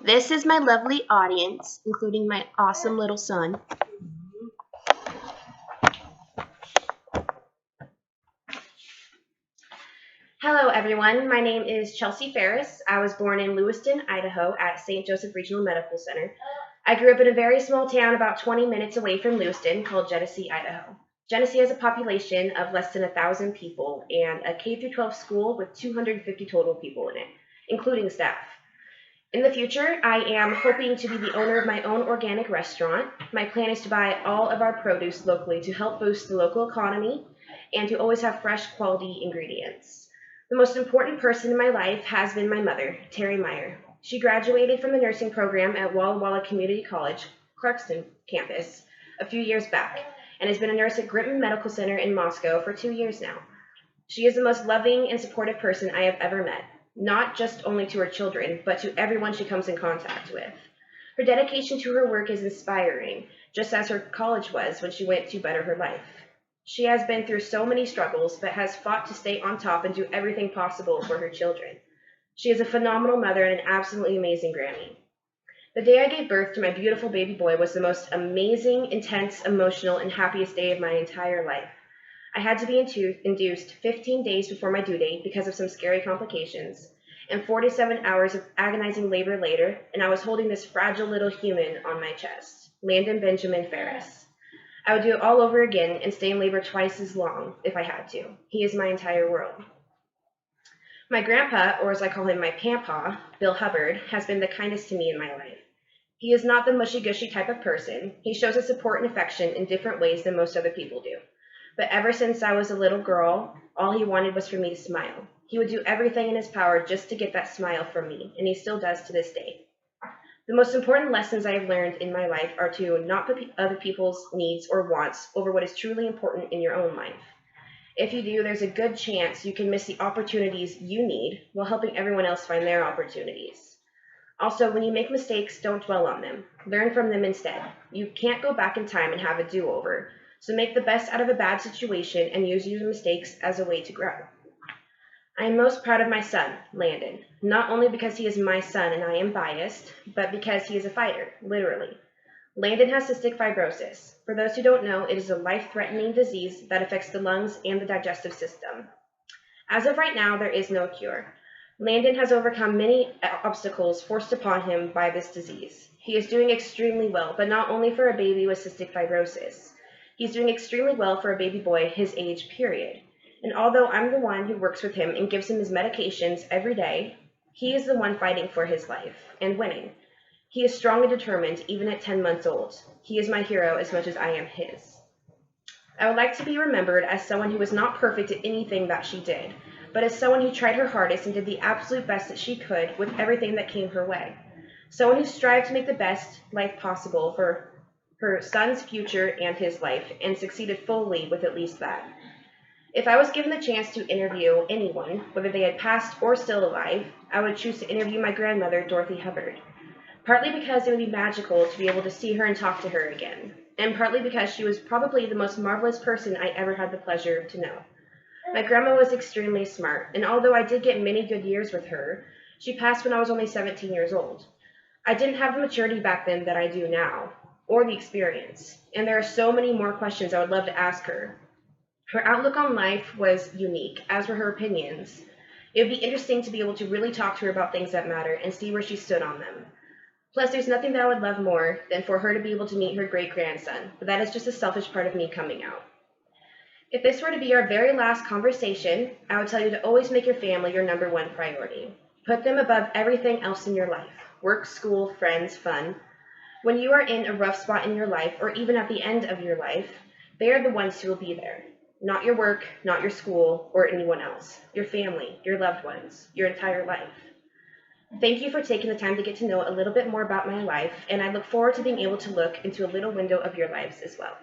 This is my lovely audience, including my awesome little son. Hello, everyone. My name is Chelsey Phares. I was born in Lewiston, Idaho, at St. Joseph Regional Medical Center. I grew up in a very small town about 20 minutes away from Lewiston called Genesee, Idaho. Genesee has a population of less than 1,000 people and a K-12 school with 250 total people in it, including staff. In the future, I am hoping to be the owner of my own organic restaurant. My plan is to buy all of our produce locally to help boost the local economy and to always have fresh, quality ingredients. The most important person in my life has been my mother, Terry Meyer. She graduated from the nursing program at Walla Walla Community College, Clarkston campus, a few years back, and has been a nurse at Gritman Medical Center in Moscow for 2 years now. She is the most loving and supportive person I have ever met, not just only to her children, but to everyone she comes in contact with. Her dedication to her work is inspiring, just as her college was when she went to better her life. She has been through so many struggles, but has fought to stay on top and do everything possible for her children. She is a phenomenal mother and an absolutely amazing Grammy. The day I gave birth to my beautiful baby boy was the most amazing, intense, emotional, and happiest day of my entire life. I had to be induced 15 days before my due date because of some scary complications, and 47 hours of agonizing labor later, and I was holding this fragile little human on my chest, Landon Benjamin Phares. I would do it all over again and stay in labor twice as long if I had to. He is my entire world. My grandpa, or as I call him, my pampa, Bill Hubbard, has been the kindest to me in my life. He is not the mushy-gushy type of person. He shows us support and affection in different ways than most other people do. But ever since I was a little girl, all he wanted was for me to smile. He would do everything in his power just to get that smile from me, and he still does to this day. The most important lessons I have learned in my life are to not put other people's needs or wants over what is truly important in your own life. If you do, there's a good chance you can miss the opportunities you need while helping everyone else find their opportunities. Also, when you make mistakes, don't dwell on them. Learn from them instead. You can't go back in time and have a do-over. So make the best out of a bad situation and use your mistakes as a way to grow. I am most proud of my son, Landon, not only because he is my son and I am biased, but because he is a fighter, literally. Landon has cystic fibrosis. For those who don't know, it is a life-threatening disease that affects the lungs and the digestive system. As of right now, there is no cure. Landon has overcome many obstacles forced upon him by this disease. He is doing extremely well, but not only for a baby with cystic fibrosis. He's doing extremely well for a baby boy his age, period. And although I'm the one who works with him and gives him his medications every day, he is the one fighting for his life and winning. He is strong and determined, even at 10 months old. He is my hero as much as I am his. I would like to be remembered as someone who was not perfect at anything that she did, but as someone who tried her hardest and did the absolute best that she could with everything that came her way. Someone who strived to make the best life possible for her son's future and his life, and succeeded fully with at least that. If I was given the chance to interview anyone, whether they had passed or still alive, I would choose to interview my grandmother, Dorothy Hubbard. Partly because it would be magical to be able to see her and talk to her again, and partly because she was probably the most marvelous person I ever had the pleasure to know. My grandma was extremely smart, and although I did get many good years with her, she passed when I was only 17 years old. I didn't have the maturity back then that I do now, or the experience, and there are so many more questions I would love to ask her. Her outlook on life was unique, as were her opinions. It would be interesting to be able to really talk to her about things that matter and see where she stood on them. Plus, there's nothing that I would love more than for her to be able to meet her great-grandson, but that is just a selfish part of me coming out. If this were to be our very last conversation, I would tell you to always make your family your number one priority. Put them above everything else in your life: work, school, friends, fun. When you are in a rough spot in your life, or even at the end of your life, they are the ones who will be there. Not your work, not your school, or anyone else. Your family, your loved ones, your entire life. Thank you for taking the time to get to know a little bit more about my life, and I look forward to being able to look into a little window of your lives as well.